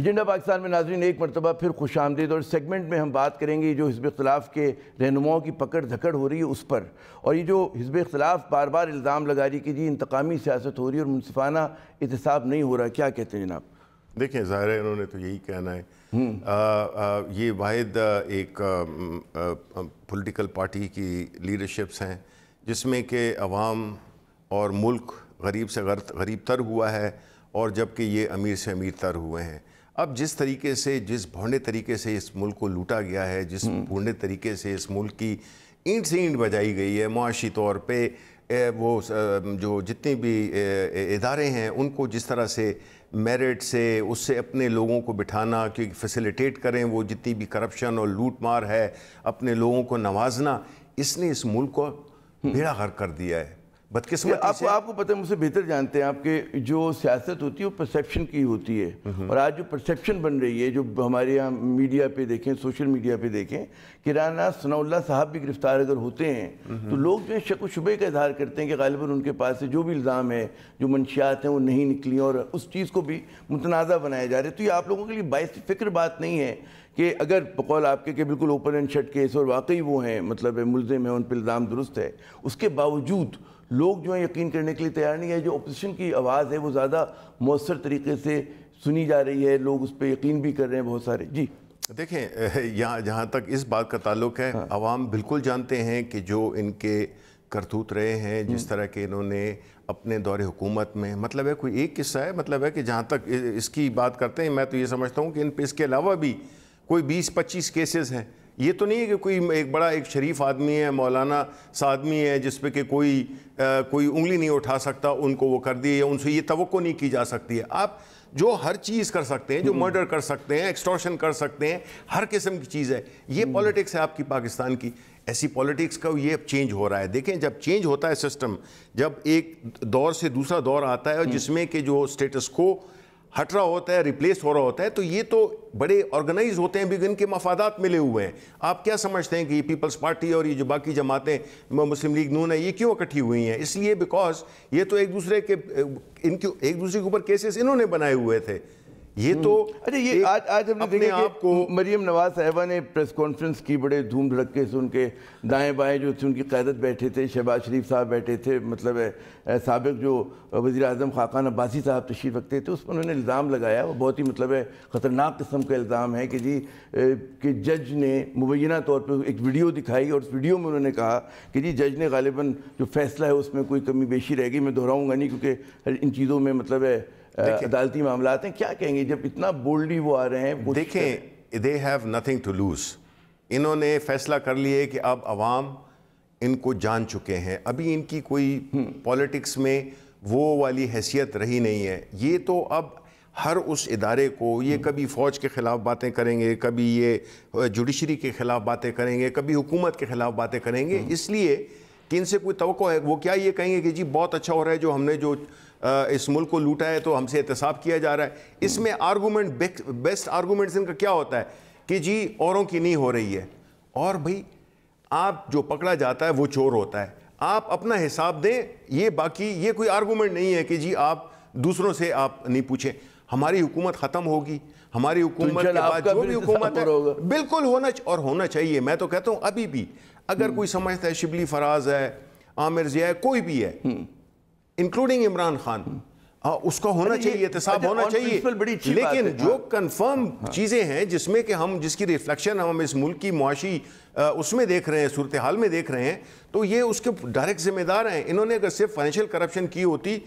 Speaker 1: ایجنڈا پاکستان میں ناظرین ایک مرتبہ پھر خوش آمدید. اور اس سیگمنٹ میں ہم بات کریں گے جو حزب اختلاف کے رہنماؤں کی پکڑ دھکڑ ہو رہی ہے اس پر، اور یہ جو حزب اختلاف بار بار الزام لگا رہی کہ جی انتقامی سیاست ہو رہی ہے اور منصفانہ احتساب نہیں ہو رہا. کیا کہتے ہیں جناب؟
Speaker 2: دیکھیں ظاہر ہے انہوں نے تو یہی کہنا ہے. یہ واحد ایک پولیٹیکل پارٹی کی لیڈرشپس ہیں جس میں کہ عوام اور ملک غریب سے غریب تر ہوا ہے، اور جبکہ یہ امیر سے امیر تر ہوئے ہیں. اب جس طریقے سے، جس بھونڈے طریقے سے اس ملک کو لوٹا گیا ہے، جس بھونڈے طریقے سے اس ملک کی اینٹ سے اینٹ بجائی گئی ہے معاشی طور پہ. وہ جو جتنے بھی ادارے ہیں ان کو جس طرح سے میرٹ سے اس سے اپنے لوگوں کو بٹھانا کہ فیسیلیٹیٹ کریں, وہ جتنی بھی کرپشن اور لوٹ مار ہے اپنے لوگوں کو نوازنا, اس نے اس ملک کو بیڑا غرق کر دیا ہے بدقسمتی سے.
Speaker 1: آپ کو پتہ ہے, مجھ سے بہتر جانتے ہیں آپ کہ جو سیاست ہوتی ہے وہ پرسیپشن کی ہوتی ہے, اور آج جو پرسیپشن بن رہی ہے, جو ہمارے یہاں میڈیا پہ دیکھیں, سوشل میڈیا پہ دیکھیں کہ رانا ثناء اللہ صاحب بھی گرفتار اگر ہوتے ہیں تو لوگ جو ہے شک و شبے کا اظہار کرتے ہیں کہ غالباً ان کے پاس سے جو بھی الزام ہے, جو منشیات ہیں وہ نہیں نکلی, اور اس چیز کو بھی متنازع بنایا جا رہا ہے. تو یہ آپ لوگوں کے لیے باعث فکر بات نہیں ہے کہ اگر بقول آپ کے کہ بالکل اوپن اینڈ شٹ کیس اور واقعی وہ ہیں مطلب ملزم ہیں, ان پہ الزام درست ہے, اس کے باوجود لوگ جو ہیں یقین کرنے کے لیے تیار نہیں ہے. جو اپوزیشن کی آواز ہے وہ زیادہ مؤثر طریقے سے سنی جا رہی ہے, لوگ اس پہ یقین بھی کر رہے ہیں بہت سارے. جی
Speaker 2: دیکھیں, یہاں جہاں تک اس بات کا تعلق ہے, عوام بالکل جانتے ہیں کہ جو ان کے کرتوت رہے ہیں, جس طرح کہ انہوں نے اپنے دور حکومت میں, مطلب ہے کوئی ایک قصہ ہے, مطلب ہے کہ جہاں تک اس کی بات کرتے ہیں میں تو یہ سمجھتا ہوں کہ ان پہ اس کے علاوہ بھی کوئی 20-25 کیسز ہیں. یہ تو نہیں ہے کہ کوئی ایک بڑا ایک شریف آدمی ہے, مولانا سا آدمی ہے جس پہ کہ کوئی انگلی نہیں اٹھا سکتا, ان کو وہ کر دیے, یا ان سے یہ توقع نہیں کی جا سکتی ہے. آپ جو ہر چیز کر سکتے ہیں, جو مرڈر کر سکتے ہیں, ایکسٹورشن کر سکتے ہیں, ہر قسم کی چیز ہے. یہ پولیٹکس ہے آپ کی پاکستان کی. ایسی پولیٹکس کا یہ چینج ہو رہا ہے. دیکھیں جب چینج ہوتا ہے سسٹم, جب ایک دور سے دوسرا دور آتا ہے جس میں کہ جو سٹیٹس کو ہٹ رہا ہوتا ہے, ریپلیس ہو رہا ہوتا ہے, تو یہ تو بڑے آرگنائز ہوتے ہیں, بھی ان کے مفادات ملے ہوئے ہیں. آپ کیا سمجھتے ہیں کہ یہ پیپلز پارٹی اور یہ جو باقی جماعتیں مسلم لیگ نون ہے یہ کیوں اکٹھی ہوئی ہیں؟ اس لیے بیکاز یہ تو ایک دوسرے کے اوپر کیسز انہوں نے بنائے ہوئے تھے. یہ تو
Speaker 1: یہ آج ہم نے دیکھا کہ مریم نواز صاحبہ نے پریس کانفرنس کی, بڑے دھوم دھڑکے سے ان کے دائیں بائیں جو تھے ان کی قیادت بیٹھے تھے, شہباز شریف صاحب بیٹھے تھے, مطلب سابق جو وزیر اعظم خاقان عباسی صاحب تشریف رکھتے تھے. اس پر انہوں نے الزام لگایا, وہ بہت ہی مطلب خطرناک قسم کا الزام ہے کہ جی کہ جج نے مبینہ طور پہ ایک ویڈیو دکھائی, اور اس ویڈیو میں انہوں نے کہا کہ جی جج نے غالباً جو فیصلہ ہے اس میں کوئی کمی بیشی رہ گئی. میں دہراؤں گا نہیں کیونکہ ان چیزوں میں مطلب عدالتی معاملات ہیں. کیا کہیں گے جب اتنا بولڈلی وہ آ رہے ہیں؟
Speaker 2: دیکھیں, they have nothing to lose. انہوں نے فیصلہ کر لیے کہ اب عوام ان کو جان چکے ہیں, ابھی ان کی کوئی پولیٹکس میں وہ والی حیثیت رہی نہیں ہے. یہ تو اب ہر اس ادارے کو, یہ کبھی فوج کے خلاف باتیں کریں گے, کبھی یہ جوڈیشری کے خلاف باتیں کریں گے, کبھی حکومت کے خلاف باتیں کریں گے, اس لیے کہ ان سے کوئی توقع ہے. وہ کیا یہ کہیں گے کہ جی بہت اچھا ہو رہا ہے جو ہم نے جو اس ملک کو لوٹا ہے تو ہم سے احتساب کیا جا رہا ہے. اس میں آرگومنٹ, بیسٹ آرگومنٹس ان کا کیا ہوتا ہے کہ جی اوروں کی نہیں ہو رہی ہے. اور بھئی آپ جو پکڑا جاتا ہے وہ چور ہوتا ہے, آپ اپنا حساب دیں. یہ باقی یہ کوئی آرگومنٹ نہیں ہے کہ جی آپ دوسروں سے آپ نہیں پوچھیں. ہماری حکومت ختم ہوگی, ہماری حکومت کے بعد جو بھی حکومت ہے بالکل ہونا چاہیے. میں تو کہتا ہوں ابھی بھی اگر کوئی سمجھتا ہے شبلی فراز ہے, عامر ضیاء ہے, کوئی بھی ہے انکلوڈنگ عمران خان, اس کا ہونا چاہیے, احتساب ہونا چاہیے. لیکن جو کنفرم چیزیں ہیں جس میں کہ جس کی ریفلیکشن ہم اس ملک کی معاشی اس میں دیکھ رہے ہیں, صورتحال میں دیکھ رہے ہیں, تو یہ اس کے ڈائریکٹ ذمہ دار ہیں. انہوں نے اگر صرف فائنینشیل کرپشن کی ہوتی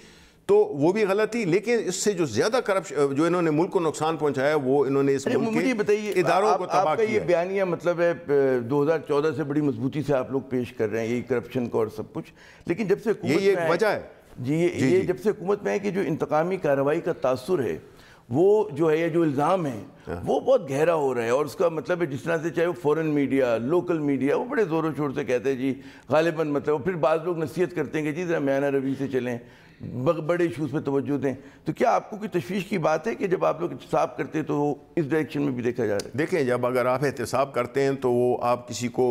Speaker 2: تو وہ بھی غلط تھی, لیکن اس سے جو زیادہ کرپشن جو انہوں نے ملک کو نقصان پہنچایا وہ انہوں نے اس ملک کے اداروں کو تباہ کیا.
Speaker 1: یہ بیانیہ مطلب ہے 2014 سے بڑی مضبوطی سے آپ لوگ پیش کر رہے ہیں یہی کرپشن کو اور سب کچھ, لیکن جب سے حکومت
Speaker 2: یہ ایک وجہ ہے
Speaker 1: جی یہ جب سے حکومت میں ہے کہ جو انتقامی کارروائی کا تاثر ہے وہ جو ہے, جو الزام ہے وہ بہت گہرا ہو رہا ہے. اور اس کا مطلب ہے جس طرح سے چاہے وہ فورن میڈیا, لوکل میڈیا, وہ بڑے زور و شور سے کہتے ہیں جی غالباً مطلب, پھر بعض لوگ نصیحت کرتے ہیں کہ جی ذرا میانہ روی سے چلیں, بڑے ایشوز پہ توجہ دیں. تو کیا آپ کو کوئی تشویش کی بات ہے کہ جب آپ لوگ احتساب کرتے ہیں تو اس ڈائریکشن میں بھی دیکھا جا رہا ہے؟
Speaker 2: دیکھیں, جب اگر آپ احتساب کرتے ہیں تو وہ آپ کسی کو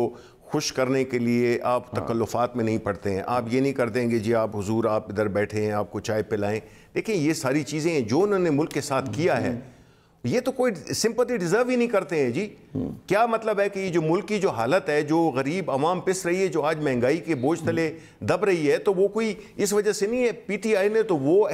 Speaker 2: خوش کرنے کے لیے آپ تکلفات میں نہیں پڑتے ہیں. آپ یہ نہیں کرتے ہیں کہ جی آپ حضور آپ ادھر بیٹھے ہیں, آپ کو چائے پلائیں. دیکھیں یہ ساری چیزیں ہیں جو انہوں نے ملک کے ساتھ کیا ہے, یہ تو کوئی سمپتھی ڈیزرو ہی نہیں کرتے ہیں. جی کیا مطلب ہے کہ یہ جو ملک کی جو حالت ہے, جو غریب عوام پس رہی ہے, جو آج مہنگائی کے بوجھ تلے دب رہی ہے, تو وہ کوئی اس وجہ سے نہیں ہے. پی ٹی آئی نے تو وہ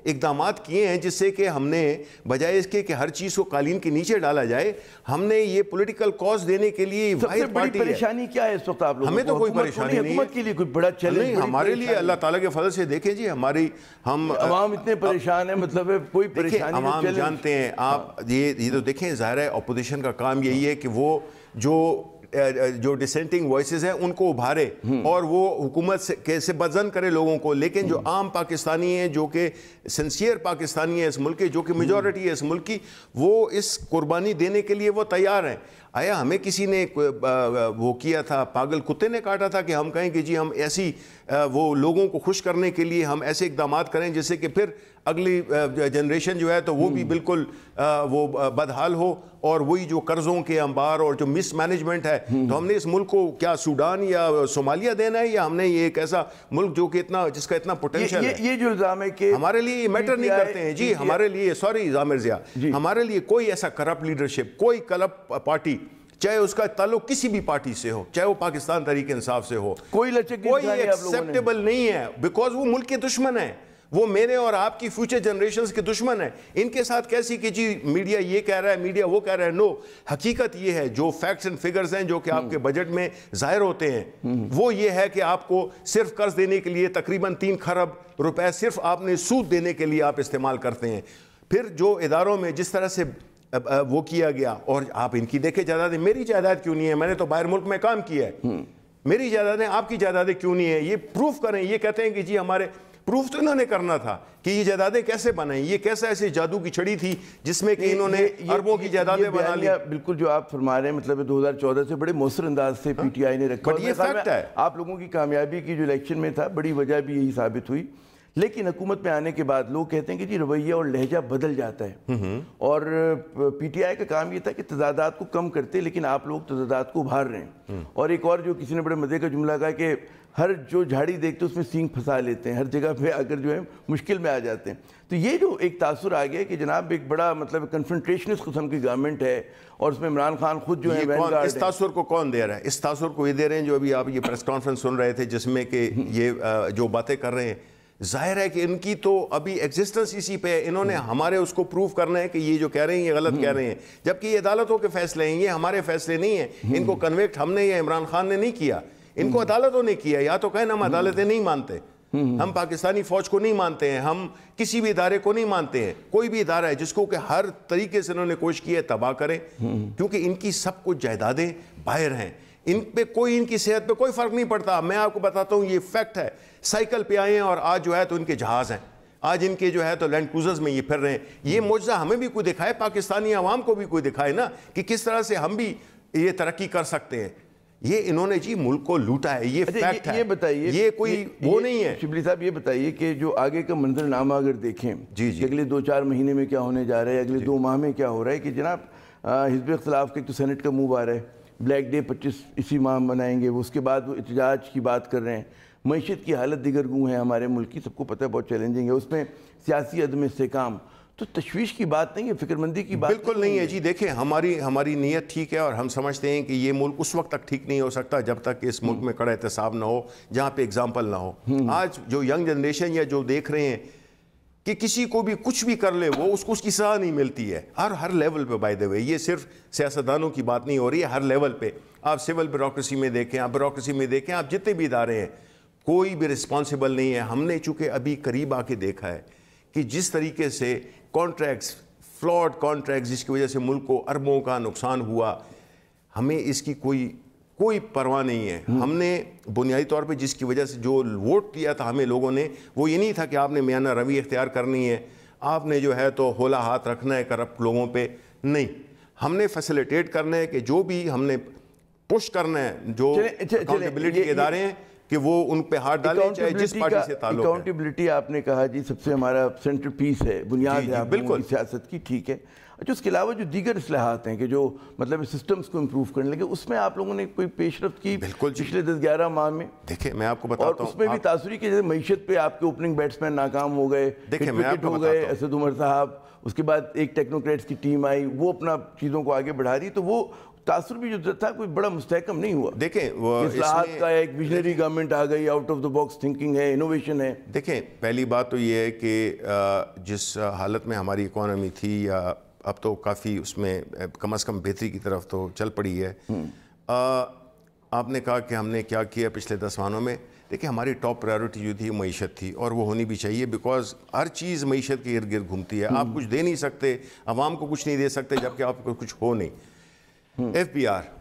Speaker 2: اقدامات کیے ہیں جس سے کہ ہم نے بجائے اس کے کہ ہر چیز کو قالین کے نیچے ڈالا جائے, ہم نے یہ پولیٹیکل کاز دینے کے لیے
Speaker 1: واحد پارٹی ہے. پریشانی کیا ہے اس وقت آپ لوگوں کو؟
Speaker 2: ہمیں تو کوئی پریشانی نہیں,
Speaker 1: حکومت کے لیے کوئی بڑا چیلنج
Speaker 2: ہمارے لیے اللہ تعالیٰ کے فضل سے دیکھیں جی ہم
Speaker 1: عوام اتنے پریشان ہیں, مطلب ہے کوئی پریشانی نہیں.
Speaker 2: عوام جانتے ہیں آپ, یہ تو دیکھیں ظاہر ہے اپوزیشن کا کام یہی ہے کہ وہ جو جو ڈسینٹنگ وائسز ہیں ان کو ابھارے اور وہ حکومت سے بدزن کرے لوگوں کو. لیکن جو عام پاکستانی ہیں, جو کہ سنسیئر پاکستانی ہیں اس ملک کے, جو کہ میجورٹی ہے اس ملک کی, وہ اس قربانی دینے کے لیے وہ تیار ہیں. آیا ہمیں کسی نے وہ کیا تھا, پاگل کتے نے کاٹا تھا کہ ہم کہیں کہ جی ہم ایسی وہ لوگوں کو خوش کرنے کے لیے ہم ایسے اقدامات کریں جس سے کہ پھر اگلی جنریشن جو ہے تو وہ بھی بالکل وہ بدحال ہو, اور وہی جو قرضوں کے انبار اور جو مس مینجمنٹ ہے. تو ہم نے اس ملک کو کیا سوڈان یا صومالیہ دینا ہے, یا ہم نے یہ ایک ایسا ملک جو کہ جس کا اتنا پوٹینشیل ہے.
Speaker 1: یہ جو الزام ہے کہ
Speaker 2: ہمارے لیے یہ میٹر نہیں کرتے ہیں جی, ہمارے لیے, سوری عامر ضیاء, ہمارے لیے کوئی ایسا کرپٹ لیڈرشپ, کوئی کرپٹ پارٹی, چاہے اس کا تعلق کسی بھی پارٹی سے ہو, چاہے وہ پاکستان تحریک انصاف سے ہو,
Speaker 1: کوئی
Speaker 2: ایکسیپٹیبل نہیں ہے, بیکاز وہ ملک کے دشمن ہیں, وہ میرے اور آپ کی فیوچر جنریشنز کے دشمن ہیں. ان کے ساتھ کیسی کہ جی میڈیا یہ کہہ رہا ہے, میڈیا وہ کہہ رہا ہے. نو, حقیقت یہ ہے, جو فیکٹس اینڈ فگرز ہیں جو کہ آپ کے بجٹ میں ظاہر ہوتے ہیں, وہ یہ ہے کہ آپ کو صرف قرض دینے کے لیے تقریباً 3 کھرب روپے صرف آپ نے سود دینے کے لیے آپ استعمال کرتے ہیں. پھر جو اداروں میں جس طرح سے وہ کیا گیا, اور آپ ان کی دیکھیں جائیدادیں, میری جائیداد کیوں نہیں ہے, میں نے تو باہر ملک میں کام کیا ہے, میری جائیدادیں آپ کی جائیدادیں کیوں نہیں ہیں, یہ پروف کریں. یہ کہتے ہیں کہ جی ہمارے, پروف تو انہوں نے کرنا تھا کہ یہ جائیدادیں کیسے بنائیں, یہ کیسا ایسے جادو کی چھڑی تھی جس میں کہ انہوں نے اربوں کی جائیدادیں بنا لی.
Speaker 1: بالکل جو آپ فرما رہے ہیں, مطلب 2014 سے بڑے مؤثر انداز سے پی ٹی آئی نے رکھا,
Speaker 2: بٹ یہ فیکٹ ہے.
Speaker 1: آپ لوگوں کی کامیابی کی جو الیکشن میں تھا, بڑی وجہ بھی یہی ثابت ہوئی. لیکن حکومت میں آنے کے بعد لوگ کہتے ہیں کہ جی رویہ اور لہجہ بدل جاتا ہے, اور پی ٹی آئی کا کام یہ تھا کہ تضادات کو کم کرتے, لیکن آپ لوگ تضادات کو ابھار رہے ہیں. اور ایک اور جو کسی نے بڑے مزے کا جملہ کہا کہ ہر جو جھاڑی دیکھتے اس میں سینگ پھنسا لیتے ہیں, ہر جگہ پہ آ کر جو ہے مشکل میں آ جاتے ہیں. تو یہ جو ایک تاثر آ گیا کہ جناب ایک بڑا مطلب کنفرنٹریشنس قسم کی گورنمنٹ ہے, اور اس میں عمران خان خود جو ہے
Speaker 2: اس تاثر کو کون دے رہا ہے؟ اس تاثر کو یہ دے رہے ہیں جو ابھی آپ یہ پریس کانفرنس سن رہے تھے جس میں کہ یہ جو باتیں کر رہے ہیں, ظاہر ہے کہ ان کی تو ابھی ایگزسٹنس اسی پہ ہے. انہوں نے ہمارے اس کو پروف کرنا ہے کہ یہ جو کہہ رہے ہیں یہ غلط کہہ رہے ہیں, جبکہ یہ عدالتوں کے فیصلے ہیں, یہ ہمارے فیصلے نہیں ہیں. ان کو کنویکٹ ہم نے یا عمران خان نے نہیں کیا, ان کو عدالتوں نے کیا. یا تو کہیں ہم عدالتیں نہیں مانتے, ہم پاکستانی فوج کو نہیں مانتے ہیں, ہم کسی بھی ادارے کو نہیں مانتے ہیں. کوئی بھی ادارہ ہے جس کو کہ ہر طریقے سے انہوں نے کوشش کی ہے تباہ کریں, کیونکہ ان کی سب کچھ جائیدادیں باہر ہیں, ان پہ کوئی, ان کی صحت پہ کوئی فرق نہیں پڑتا. میں آپ کو بتاتا ہوں, یہ فیکٹ ہے. سائیکل پہ آئے ہیں اور آج جو ہے تو ان کے جہاز ہیں, آج ان کے جو ہے تو لینڈ کروزرز میں یہ پھر رہے ہیں. یہ معجزہ ہمیں بھی کوئی دکھائے, پاکستانی عوام کو بھی کوئی دکھائے نا, کہ کس طرح سے ہم بھی یہ ترقی کر سکتے ہیں. یہ انہوں نے جی ملک کو لوٹا ہے, یہ فیکٹ ہے.
Speaker 1: یہ بتائیے,
Speaker 2: یہ کوئی وہ نہیں ہے.
Speaker 1: شبلی صاحب یہ بتائیے کہ جو آگے کا منظرنامہ اگر دیکھیں
Speaker 2: جی
Speaker 1: اگلے 2-4 مہینے میں کیا ہونے جا رہا ہے, اگلے 2 ماہ میں کیا ہو رہا ہے, کہ جناب حزب اختلاف کے تو سینٹ کا موو آ رہا ہے, بلیک ڈے 25 اسی ماہ منائیں گے, اس کے بعد وہ احتجاج کی بات کر رہے ہیں. معیشت کی حالت دیگر گوں ہے ہمارے ملک کی, سب کو پتہ ہے بہت چیلنجنگ ہے, اس میں سیاسی عدم استحکام. تو تشویش کی بات نہیں ہے, فکر مندی کی بات
Speaker 2: بالکل نہیں ہے جی. دیکھیں ہماری نیت ٹھیک ہے, اور ہم سمجھتے ہیں کہ یہ ملک اس وقت تک ٹھیک نہیں ہو سکتا جب تک کہ اس ملک میں کڑا احتساب نہ ہو, جہاں پہ اگزامپل نہ ہو. آج جو ینگ جنریشن یا جو دیکھ رہے ہیں کہ کسی کو بھی کچھ بھی کر لے وہ اس کی سزا نہیں ملتی ہے, ہر لیول پہ. بائی دی وے یہ صرف سیاستدانوں کی بات نہیں ہو رہی ہے, ہر لیول پہ. آپ سول بیوروکریسی میں دیکھیں, آپ بیوروکریسی میں دیکھیں, آپ جتنے بھی ادارے ہیں, کوئی بھی رسپانسیبل نہیں ہے. ہم نے چونکہ ابھی قریب آ کے دیکھا ہے کہ جس طریقے سے کانٹریکٹس, فلاڈ کانٹریکٹس, جس کی وجہ سے ملک کو اربوں کا نقصان ہوا, ہمیں اس کی کوئی پرواہ نہیں ہے. ہم نے بنیادی طور پہ جس کی وجہ سے جو ووٹ دیا تھا ہمیں لوگوں نے, وہ یہ نہیں تھا کہ آپ نے میانہ روی اختیار کرنی ہے, آپ نے جو ہے تو ہولا ہاتھ رکھنا ہے کرپٹ لوگوں پہ. نہیں, ہم نے فیسیلیٹیٹ کرنا ہے کہ جو بھی ہم نے پش کرنا ہے, جو اکاؤنٹیبلٹی کے ادارے ہیں کہ وہ ان پہ ہاتھ ڈالیں, چاہے جس پارٹی سے تعلق ہے.
Speaker 1: اکاؤنٹیبلٹی آپ نے کہا جی سب سے ہمارا سینٹر پیس ہے, بنیاد ہے بالکل سیاست کی, ٹھیک ہے. اچھا, اس کے علاوہ جو دیگر اصلاحات ہیں کہ جو مطلب سسٹمز کو امپروو کرنے لگے, اس میں آپ لوگوں نے کوئی پیش رفت کی پچھلے 10-11 ماہ میں؟
Speaker 2: دیکھیں میں آپ کو بتاتا ہوں,
Speaker 1: اور اس میں بھی تاثری کہ جیسے معیشت پہ آپ کے اوپننگ بیٹسمین ناکام ہو گئے, وکٹ ہو گئے اسد عمر صاحب, اس کے بعد ایک ٹیکنوکریٹس کی ٹیم آئی, وہ اپنا چیزوں کو آگے بڑھا رہی, تو وہ تاثر بھی جو تھا کوئی بڑا مستحکم نہیں ہوا.
Speaker 2: دیکھیں وہ
Speaker 1: اصلاحات کا ایک ویژنری گورنمنٹ آ گئی, out of the box thinking ہے, انوویشن ہے.
Speaker 2: دیکھیں پہلی بات تو یہ ہے کہ جس حالت میں ہماری اکانومی تھی, یا اب تو کافی اس میں کم از کم بہتری کی طرف تو چل پڑی ہے. آپ نے کہا کہ ہم نے کیا کیا پچھلے 10 ماہوں میں. دیکھیں ہماری ٹاپ پرائیورٹی جو تھی معیشت تھی, اور وہ ہونی بھی چاہیے, بیکاز ہر چیز معیشت کے ارد گرد گھومتی ہے. آپ کچھ دے نہیں سکتے, عوام کو کچھ نہیں دے سکتے جبکہ آپ کو کچھ ہو نہیں. FBR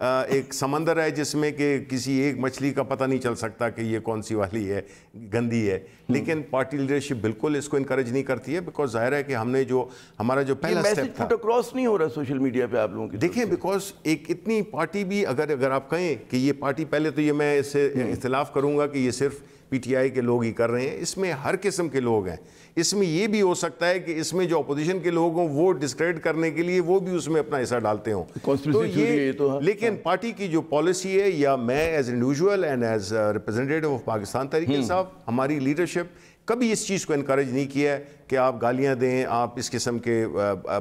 Speaker 2: ایک سمندر ہے جس میں کہ کسی ایک مچھلی کا پتہ نہیں چل سکتا کہ یہ کون سی والی ہے، گندی ہے. لیکن پارٹی لیڈرشپ بالکل اس کو انکریج نہیں کرتی ہے، بیکاز ظاہر ہے کہ ہم نے جو ہمارا جو پہلا اسٹیپ تھا،
Speaker 1: میسج کراس نہیں ہو رہا سوشل میڈیا پہ آپ لوگوں کی.
Speaker 2: دیکھیں بیکاز ایک اتنی پارٹی بھی اگر آپ کہیں کہ یہ پارٹی، پہلے تو یہ میں اس سے اختلاف کروں گا کہ یہ صرف پی ٹی آئی کے لوگ ہی کر رہے ہیں، اس میں ہر قسم کے لوگ ہیں. اس میں یہ بھی ہو سکتا ہے کہ اس میں جو اپوزیشن کے لوگ ہوں وہ ڈسکریڈٹ کرنے کے لیے وہ بھی اس میں اپنا حصہ ڈالتے ہوں. تو یہ لیکن پارٹی کی جو پالیسی ہے، یا میں as individual and as representative of Pakistan Tehreek Insaf, ہماری لیڈرشپ کبھی اس چیز کو انکریج نہیں کیا ہے کہ آپ گالیاں دیں، آپ اس قسم کے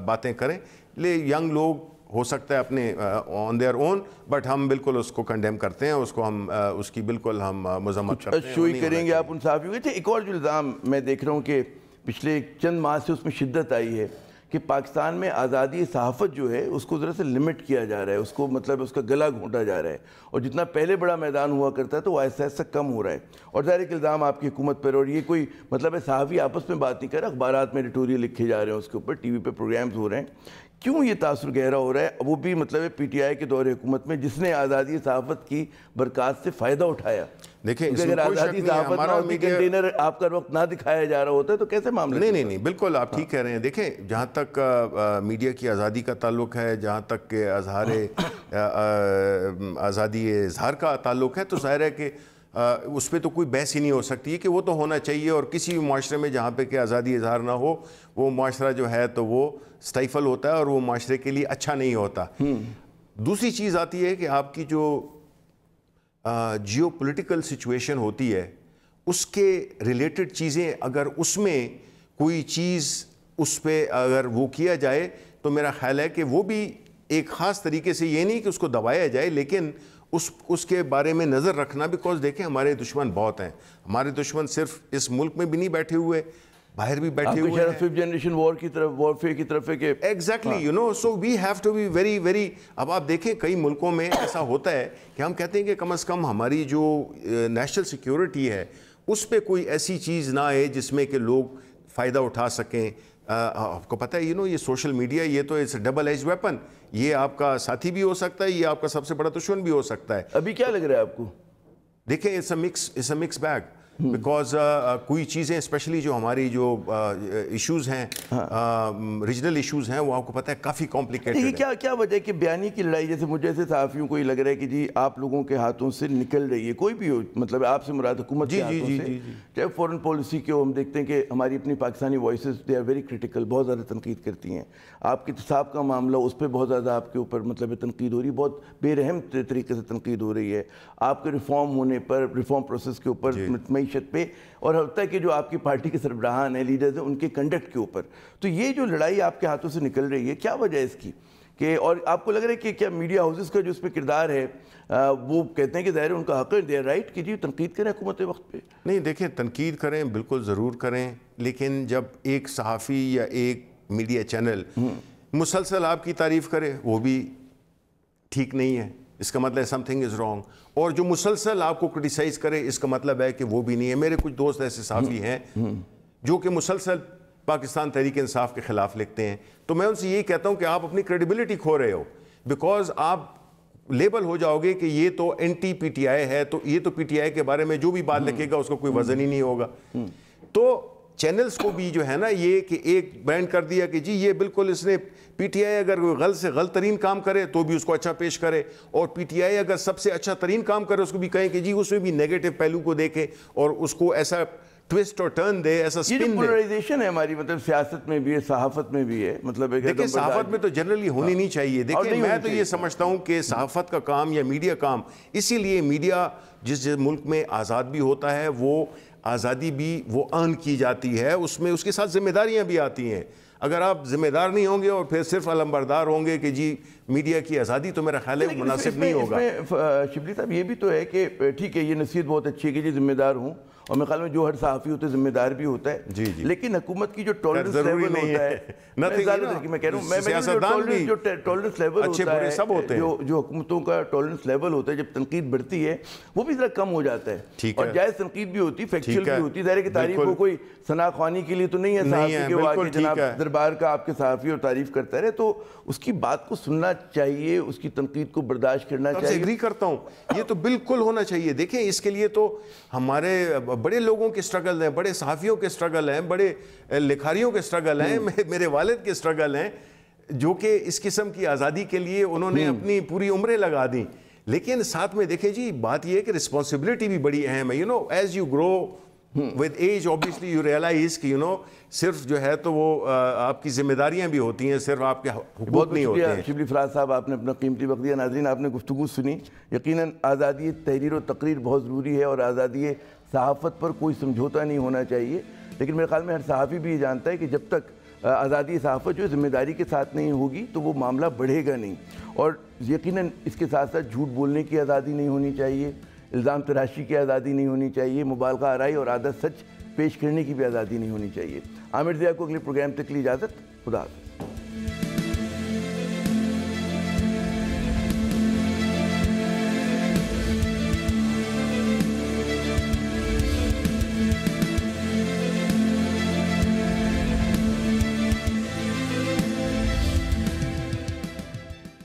Speaker 2: باتیں کریں. ینگ لوگ ہو سکتا ہے اپنے آن دیئر اون، بٹ ہم بالکل اس کو کنڈیم کرتے ہیں، اس کو ہم اس کی بالکل ہم مذمت کرتے ہیں.
Speaker 1: شوئی کریں گے آپ ان صحافیوں کے. ایک اور جو الزام میں دیکھ رہا ہوں کہ پچھلے چند ماہ سے اس میں شدت آئی ہے کہ پاکستان میں آزادی صحافت جو ہے اس کو ذرا سے لمٹ کیا جا رہا ہے، اس کو مطلب اس کا گلا گھونٹا جا رہا ہے، اور جتنا پہلے بڑا میدان ہوا کرتا ہے تو وہ ایسا ایسا کم ہو رہا ہے. اور ظاہر ایک الزام آپ کی حکومت پر، اور یہ کوئی مطلب ہے صحافی آپس میں بات نہیں کر رہا، اخبارات میں ایڈیٹوریل لکھے جا رہے ہیں، اس کے اوپر ٹی وی پہ پروگرامز ہو رہے ہیں. کیوں یہ تاثر گہرا ہو رہا ہے؟ وہ بھی مطلب ہے پی ٹی آئی کے دور حکومت میں جس نے آزادی صحافت کی برکات سے فائدہ اٹھایا.
Speaker 2: دیکھیں
Speaker 1: اگر آزادی صحافت نہ ہوتی، کنٹینر آپ کا وقت نہ دکھایا جا رہا ہوتا ہے تو کیسے معاملہ؟
Speaker 2: نہیں بالکل آپ ٹھیک کہہ رہے ہیں. دیکھیں جہاں تک میڈیا کی آزادی کا تعلق ہے، جہاں تک کہ آزادی اظہار کا تعلق ہے، تو ظاہر ہے کہ اس پہ تو کوئی بحث ہی نہیں ہو سکتی ہے کہ وہ تو ہونا چاہیے. اور کسی بھی معاشرے میں جہاں پہ کہ آزادی اظہار نہ ہو، وہ معاشرہ جو ہے تو وہ سٹائفل ہوتا ہے اور وہ معاشرے کے لیے اچھا نہیں ہوتا. دوسری چیز آتی ہے کہ آپ کی جو جیو پولیٹیکل سچویشن ہوتی ہے، اس کے ریلیٹڈ چیزیں اگر اس میں کوئی چیز اس پہ اگر وہ کیا جائے تو میرا خیال ہے کہ وہ بھی ایک خاص طریقے سے، یہ نہیں کہ اس کو دبایا جائے، لیکن اس کے بارے میں نظر رکھنا. بیکاز دیکھیں ہمارے دشمن بہت ہیں، ہمارے دشمن صرف اس ملک میں بھی نہیں بیٹھے ہوئے، باہر بھی بیٹھے ہوئے ہیں.
Speaker 1: ففتھ جنریشن وار کی طرف، وارفیئر کی طرف ہے کہ
Speaker 2: exactly you know, so we have to be very very. اب آپ دیکھیں کئی ملکوں میں ایسا ہوتا ہے کہ ہم کہتے ہیں کہ کم از کم ہماری جو نیشنل سیکیورٹی ہے اس پہ کوئی ایسی چیز نہ آئے جس میں کہ لوگ فائدہ اٹھا سکیں. آپ کو پتہ ہے یہ سوشل میڈیا، یہ تو اٹس ڈبل ایج ویپن. یہ آپ کا ساتھی بھی ہو سکتا ہے، یہ آپ کا سب سے بڑا دشمن بھی ہو سکتا ہے.
Speaker 1: ابھی کیا لگ رہا ہے آپ کو؟
Speaker 2: دیکھیں it's a mix bag. Because کوئی چیزیں اسپیشلی جو ہماری جو ایشوز ہیں، ریجنل ایشوز ہیں، وہ آپ کو پتہ ہے کافی کمپلیکیٹڈ ہے.
Speaker 1: کیا وجہ ہے کہ بیانی کی لڑائی، جیسے مجھے ایسے صحافیوں کو یہ لگ رہا ہے کہ جی آپ لوگوں کے ہاتھوں سے نکل رہی ہے، کوئی بھی ہو، مطلب آپ سے مراد حکومت کے ہاتھوں سے، چاہے فورن پالیسی کے ہو. ہم دیکھتے ہیں کہ ہماری اپنی Pakistani voices they are very critical, بہت زیادہ تنقید کرتی ہیں. آپ کے احتساب کا معاملہ، اس پہ بہت زیادہ آپ کے اوپر مطلب تنقید ہو رہی ہے، بہت بے رحم طریقے سے تنقید ہو رہی ہے آپ کے ریفارم ہونے پر، ریفارم پروسیس کے اوپر، معیشت پہ، اور ہوتا ہے کہ جو آپ کی پارٹی کے سربراہان ہیں، لیڈرز ہیں، ان کے کنڈکٹ کے اوپر. تو یہ جو لڑائی آپ کے ہاتھوں سے نکل رہی ہے، کیا وجہ ہے اس کی؟ کہ اور آپ کو لگ رہا ہے کہ کیا میڈیا ہاؤسز کا جو اس پہ کردار ہے، وہ کہتے ہیں کہ ظاہر ان کا حق ہے، دے آر رائٹ کہ جی تنقید کریں حکومت وقت پہ؟
Speaker 2: نہیں دیکھیں، تنقید کریں بالکل ضرور کریں، لیکن جب ایک صحافی یا ایک میڈیا چینل مسلسل آپ کی تعریف کرے، وہ بھی ٹھیک نہیں ہے. اس کا مطلب سم تھنگ از رانگ. اور جو مسلسل آپ کو کرٹیسائز کرے، اس کا مطلب ہے کہ وہ بھی نہیں ہے. میرے کچھ دوست ایسے صحافی ہیں جو کہ مسلسل پاکستان تحریک انصاف کے خلاف لکھتے ہیں. تو میں ان سے یہی کہتا ہوں کہ آپ اپنی کریڈیبلٹی کھو رہے ہو، بیکاز آپ لیبل ہو جاؤ گے کہ یہ تو اینٹی پی ٹی آئی ہے، تو یہ تو پی ٹی آئی کے بارے میں جو بھی بات لکھے گا اس کو کوئی وزن ہی نہیں ہوگا. تو چینلز کو بھی جو ہے نا، یہ کہ ایک برانڈ کر دیا کہ جی یہ بالکل اس نے پی ٹی آئی اگر غلط سے غلط ترین کام کرے تو بھی اس کو اچھا پیش کرے، اور پی ٹی آئی اگر سب سے اچھا ترین کام کرے اس کو بھی کہیں کہ جی اس میں بھی نیگیٹو پہلو کو دیکھے اور اس کو ایسا ٹویسٹ اور ٹرن دے، ایسا سپن دے.
Speaker 1: یہ جو پولرائزیشن ہے ہماری، مطلب سیاست میں بھی ہے، صحافت میں بھی ہے، مطلب
Speaker 2: دیکھیں صحافت میں تو جنرلی ہونی نہیں چاہیے. دیکھیں میں تو یہ سمجھتا ہوں کہ صحافت کا کام یا میڈیا کام، اسی لیے میڈیا جس ملک میں آزاد بھی ہوتا ہے، وہ آزادی بھی وہ ارن کی جاتی ہے، اس میں اس کے ساتھ ذمہ داریاں بھی آتی ہیں. اگر آپ ذمہ دار نہیں ہوں گے اور پھر صرف علمبردار ہوں گے کہ جی میڈیا کی آزادی، تو میرا خیال ہے مناسب نہیں ہوگا.
Speaker 1: شبلی صاحب یہ بھی تو ہے کہ ٹھیک ہے یہ نصیحت بہت اچھی ہے کہ جی ذمہ دار ہوں، اور میرے خیال میں جو ہر صحافی ہوتا ہے ذمہ دار بھی ہوتا ہے.
Speaker 2: جی جی.
Speaker 1: لیکن حکومت کی جو ٹالرنس لیول ہوتا ہے, میں کہہ رہا ہوں, جو ٹالرنس لیول ہوتا ہے, جو حکومتوں کا ٹالرنس لیول ہوتا ہے جب تنقید بڑھتی ہے وہ بھی ذرا کم ہو جاتا ہے. اور جائز تنقید بھی ہوتی, فیکچوئل بھی ہوتی. ظاہر ہے کہ تعریف کو کوئی ثنا خوانی کے لیے تو نہیں ہے صحافی کے وہ آگے جناب دربار کا آپ کے صحافی اور تعریف کرتا رہے, تو اس کی بات کو سننا چاہیے, اس کی تنقید کو برداشت کرنا چاہیے.
Speaker 2: ایگری کرتا ہوں, یہ تو بالکل ہونا چاہیے. دیکھیں اس کے لیے تو ہمارے بڑے لوگوں کے سٹرگل ہیں, بڑے صحافیوں کے سٹرگل ہیں, بڑے لکھاریوں کے سٹرگل ہیں, میرے والد کے سٹرگل ہیں, جو کہ اس قسم کی آزادی کے لیے انہوں نے اپنی پوری عمریں لگا دیں. لیکن ساتھ میں دیکھیں جی بات یہ ہے کہ رسپانسبلٹی بھی بڑی اہم ہے. As you grow with age obviously you realize کہ صرف جو ہے تو وہ آپ کی ذمہ داریاں بھی ہوتی ہیں, صرف آپ کے حقوق نہیں ہوتے ہیں.
Speaker 1: بہت شبلی فراز صاحب, آپ نے اپنا قیمتی وقت دیا. ناظرین, آپ نے گفتگو سنی. یقیناً آزادی تحریر و تقریر بہت ضروری ہے اور آزادی صحافت پر کوئی سمجھوتا نہیں ہونا چاہیے. لیکن میرے خیال میں ہر صحافی بھی یہ جانتا ہے کہ جب تک آزادی صحافت جو ذمہ داری کے ساتھ نہیں ہوگی تو وہ معاملہ بڑھے گا نہیں. اور یقیناً اس کے ساتھ ساتھ جھوٹ بولنے کی آزادی نہیں ہونی چاہیے, الزام تراشی کی آزادی نہیں ہونی چاہیے, مبالغہ آرائی اور عادت سچ پیش کرنے کی بھی آزادی نہیں ہونی چاہیے. عامر ضیاء کو اگلے پروگرام تک کے لیے اجازت. خدا حافظ.